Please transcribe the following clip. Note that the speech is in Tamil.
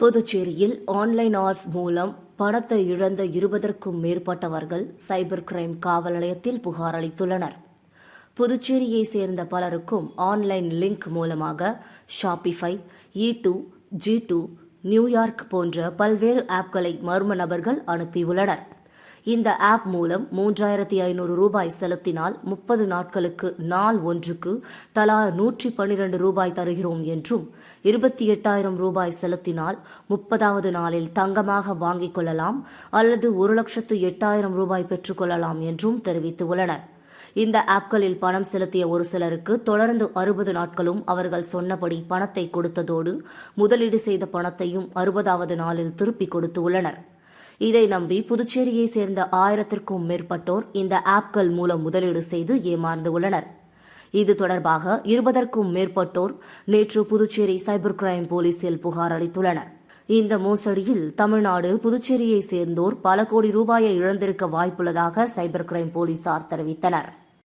புதுச்சேரியில் ஆன்லைன் ஆப் மூலம் பணத்தை இழந்த 20க்கும் மேற்பட்டவர்கள் சைபர் கிரைம் காவல் நிலையத்தில் புகார் அளித்துள்ளனர். புதுச்சேரியை சேர்ந்த பலருக்கும் ஆன்லைன் லிங்க் மூலமாக ஷாப்பிஃபை, E2, G2, நியூயார்க் போன்ற பல்வேறு ஆப்களை மர்ம நபர்கள் அனுப்பியுள்ளனர். இந்த ஆப் மூலம் 3500 ரூபாய் செலுத்தினால் 30 நாட்களுக்கு நாள் ஒன்றுக்கு தலா 112 ரூபாய் தருகிறோம் என்றும், 28,000 ரூபாய் செலுத்தினால் 30வது நாளில் தங்கமாக வாங்கிக் கொள்ளலாம் அல்லது 1,08,000 ரூபாய் பெற்றுக் கொள்ளலாம் என்றும் தெரிவித்துள்ளனர். இந்த ஆப்களில் பணம் செலுத்திய ஒரு சிலருக்கு தொடர்ந்து 60 நாட்களும் அவர்கள் சொன்னபடி பணத்தை கொடுத்ததோடு முதலீடு செய்த பணத்தையும் 60வது நாளில் திருப்பிக் கொடுத்துள்ளனர். இதை நம்பி புதுச்சேரியை சேர்ந்த 1000க்கும் மேற்பட்டோர் இந்த ஆப்கள் மூலம் முதலீடு செய்து ஏமாந்துள்ளனர். இது தொடர்பாக 20க்கும் மேற்பட்டோர் நேற்று புதுச்சேரி சைபர் கிரைம் போலீசில் புகார் அளித்துள்ளனர். இந்த மோசடியில் தமிழ்நாடு, புதுச்சேரியை சேர்ந்தோர் பல கோடி ரூபாயை இழந்திருக்க வாய்ப்புள்ளதாக சைபர் கிரைம் போலீசார் தெரிவித்தனர்.